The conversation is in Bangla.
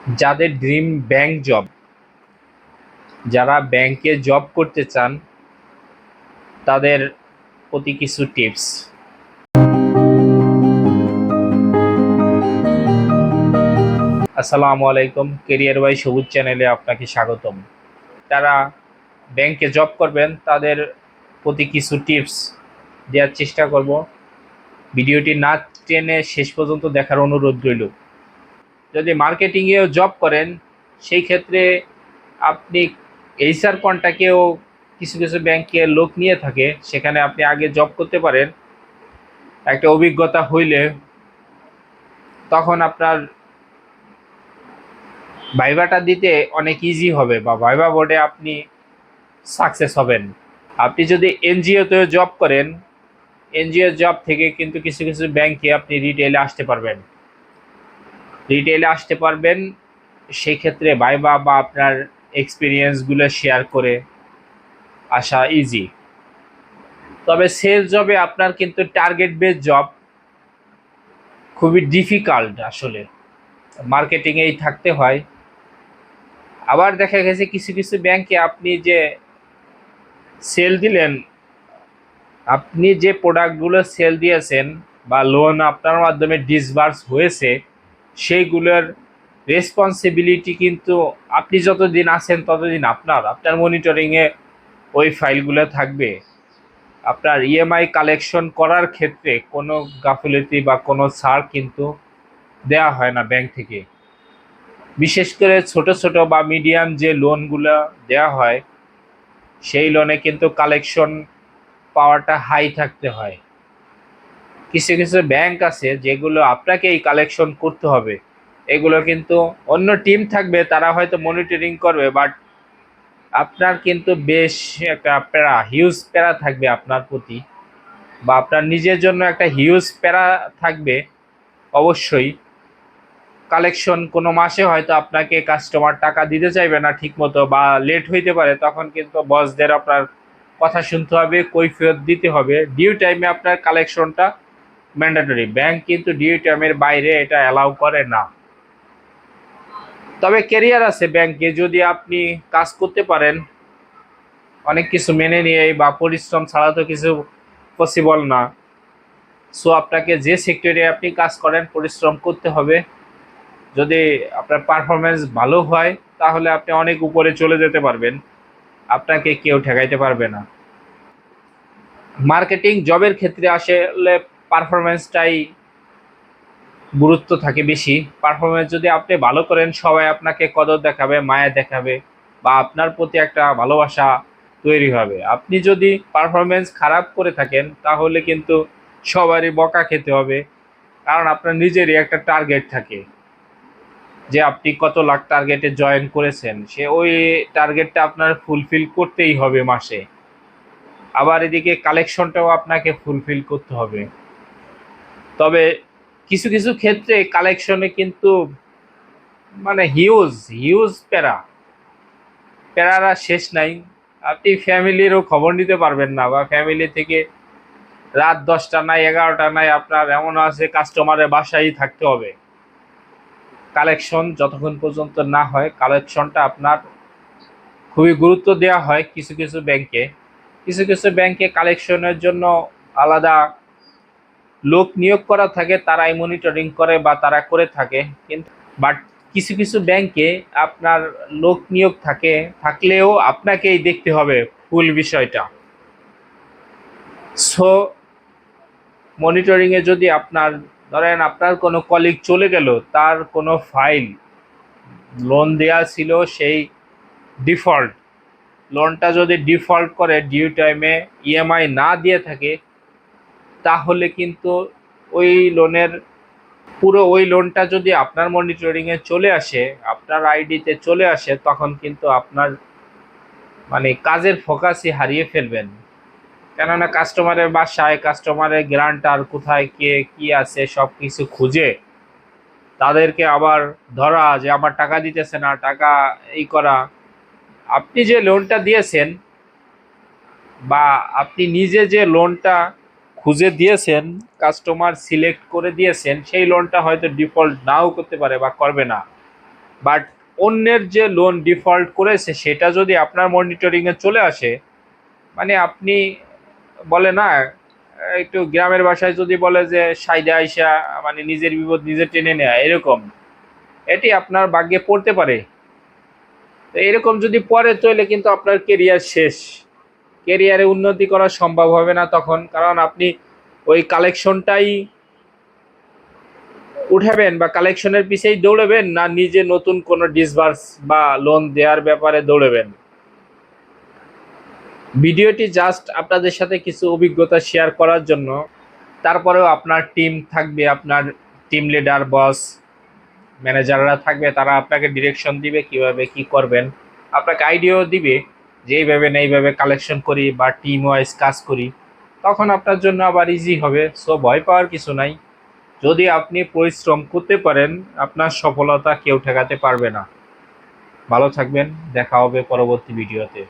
যাদের ড্রিম ব্যাংক জব, যারা ব্যাংকে জব করতে চান, তাদের প্রতি কিছু টিপস। আসসালামু আলাইকুম, কেরিয়ার বাই সবুজ চ্যানেলে আপনাকে স্বাগতম। যারা ব্যাংকে জব করবেন তাদের প্রতি কিছু টিপস দেওয়ার চেষ্টা করব। ভিডিওটি না টেনে শেষ পর্যন্ত দেখার অনুরোধ রইল। যদি মার্কেটিংয়েও জব করেন, সেই ক্ষেত্রে আপনি এইচআর কন্টাক্টেও কিছু কিছু ব্যাংকে লোক নিয়ে থাকে, সেখানে আপনি আগে জব করতে পারেন। একটা অভিজ্ঞতা হইলে তখন আপনার ভাইভাটা দিতে অনেক ইজি হবে, বা ভাইভা বোর্ডে আপনি সাকসেস হবেন। আপনি যদি এনজিওতে জব করেন, এনজিও জব থেকে কিন্তু কিছু কিছু ব্যাংকে আপনি রিটেলে আসতে পারবেন। সেই ক্ষেত্রে ভাইভা বা আপনার এক্সপিরিয়েন্সগুলো শেয়ার করে আসা ইজি। তবে সেলস জবে আপনার কিন্তু টার্গেট বেস জব, খুবই ডিফিকাল্ট আসলে। মার্কেটিংয়েই থাকতে হয়। আবার দেখা গেছে কিছু কিছু ব্যাংকে আপনি যে সেল দিলেন, আপনি যে প্রোডাক্টগুলো সেল দিয়েছেন বা লোন আপনার মাধ্যমে ডিসবার্স হয়েছে, সেইগুলোর রেসপন্সিবিলিটি কিন্তু আপনি যতদিন আছেন ততদিন আপনার মনিটরিংয়ে ওই ফাইলগুলো থাকবে। আপনার ইএমআই কালেকশন করার ক্ষেত্রে কোনো গাফিলতি বা কোনো ছাড় কিন্তু দেওয়া হয় না ব্যাংক থেকে। বিশেষ করে ছোট ছোট বা মিডিয়াম যে লোনগুলো দেওয়া হয়, সেই লোনে কিন্তু কালেকশন পাওয়াটা হাই থাকতে হয়। কিছু কিছু ব্যাংক আছে যেগুলো আপনাকে এই কালেকশন করতে হবে, এগুলো কিন্তু অন্য টিম থাকবে, তারা হয়তো মনিটরিং করবে, বাট আপনার কিন্তু বেশ একটা প্যারা, হিউজ প্যারা থাকবে আপনার প্রতি, বা আপনার নিজের জন্য একটা হিউজ প্যারা থাকবে। অবশ্যই কালেকশন কোনো মাসে হয়তো আপনাকে কাস্টমার টাকা দিতে চাইবে না ঠিক মতো, বা লেট হইতে পারে, তখন কিন্তু বসদের আপনার কথা শুনতে হবে, কৈফিয়ত দিতে হবে। ডিউ টাইমে আপনার কালেকশনটা ম্যান্ডেটরি। ব্যাংক কিন্তু ডিউ টাইমের বাইরে এটা অ্যালাউ করে না। তবে ক্যারিয়ার আছে ব্যাংকে, যদি আপনি কাজ করতে পারেন অনেক কিছু মেনে নিয়ে, বা পরিশ্রম ছাড়া তো কিছু পসিবল না। সো আপনাকে যে সেক্টরে আপনি কাজ করেন পরিশ্রম করতে হবে। যদি আপনার পারফরমেন্স ভালো হয় তাহলে আপনি অনেক উপরে চলে যেতে পারবেন, আপনাকে কেউ ঠেকাইতে পারবে না। মার্কেটিং জবের ক্ষেত্রে আসলে পারফরমেন্সটাই গুরুত্ব থাকে বেশি। পারফরমেন্স যদি আপনি ভালো করেন, সবাই আপনাকে কদর দেখাবে, মায়া দেখাবে, বা আপনার প্রতি একটা ভালোবাসা তৈরি হবে। আপনি যদি পারফরমেন্স খারাপ করে থাকেন তাহলে কিন্তু সবারই বকা খেতে হবে, কারণ আপনার নিজেরই একটা টার্গেট থাকে যে আপনি কত লাখ টার্গেটে জয়েন করেছেন, সে ওই টার্গেটটা আপনার ফুলফিল করতেই হবে মাসে। আবার এদিকে কালেকশনটাও আপনাকে ফুলফিল করতে হবে। তবে কিছু কিছু ক্ষেত্রে কালেকশনে কিন্তু মানে হিউজ হিউজ প্যারারা শেষ নাই। আপনি ফ্যামিলিরও খবর নিতে পারবেন না, বা ফ্যামিলি থেকে রাত 10টা নাই 11টা নাই, আপনার এমন আছে কাস্টমারের বাসায় থাকতে হবে কালেকশন যতক্ষণ পর্যন্ত না হয়। কালেকশনটা আপনার খুবই গুরুত্ব দেওয়া হয় কিছু কিছু ব্যাংকে। কিছু কিছু ব্যাংকে কালেকশনের জন্য আলাদা লোক নিয়োগ করা থাকে, তারাই মনিটরিং করে বা তারা করে থাকে। কিন্তু বাট কিছু কিছু ব্যাংকে আপনার লোক নিয়োগ থাকলেও আপনাকেই দেখতে হবে ফুল বিষয়টা। সো মনিটরিংয়ে যদি আপনার, ধরেন আপনার কোনো কলিগ চলে গেল, তার কোনো ফাইল লোন দেয়া ছিল, সেই ডিফল্ট লোনটা যদি ডিফল্ট করে ডিউ টাইমে ইএমআই না দিয়ে থাকে, তাহলে কিন্তু ওই লোনের পুরো ওই লোনটা যদি আপনার মনিটরিংয়ে চলে আসে, আপনার আইডিতে চলে আসে, তখন কিন্তু আপনার মানে কাজের ফোকাসই হারিয়ে ফেলবেন। কেননা কাস্টমারের বাসায়, কাস্টমারের গ্রান্টার কোথায়, কে কি আছে, সব কিছু খুঁজে তাদেরকে আবার ধরা যে আমার টাকা দিতেছে না, টাকা এই করা। আপনি যে লোনটা দিয়েছেন, বা আপনি নিজে যে লোনটা খুঁজে দিয়েছেন, কাস্টমার সিলেক্ট করে দিয়েছেন, সেই লোনটা হয়তো ডিফল্ট নাও করতে পারে বা করবে না। বাট অন্যের যে লোন ডিফল্ট করেছে সেটা যদি আপনার মনিটরিংয়ে চলে আসে, মানে আপনি বলে না, একটু গ্রামের ভাষায় যদি বলে যে সাইদা আইসা, মানে নিজের বিপদ নিজে টেনে নেয়া এরকম, এটি আপনার ভাগ্যে পড়তে পারে। তো এরকম যদি পড়ে তাহলে কিন্তু আপনার কেরিয়ার শেষ, কেরিয়ারে উন্নতি করা সম্ভব হবে না তখন, কারণ আপনি ওই কালেকশনটাই উঠাবেন বা কালেকশনের পিছেই দৌড়াবেন, না নিজে নতুন কোনো ডিসবার্স বা লোন দেওয়ার ব্যাপারে দৌড়াবেন। ভিডিওটি জাস্ট আপনাদের সাথে কিছু অভিজ্ঞতা শেয়ার করার জন্য। তারপরেও আপনার টিম থাকবে, আপনার টিম লিডার, বস, ম্যানেজাররা থাকবে, তারা আপনাকে ডিরেকশন দিবে কিভাবে কি করবেন, আপনাকে আইডিয়াও দিবে যে এইভাবে না এইভাবে কালেকশন করি বা টিম ওয়াইজ কাজ করি, তখন আপনার জন্য আবার ইজি হবে। সো ভয় পাওয়ার কিছু নাই, যদি আপনি পরিশ্রম করতে পারেন আপনার সফলতা কেউ ঠেকাতে পারবে না। ভালো থাকবেন, দেখা হবে পরবর্তী ভিডিওতে।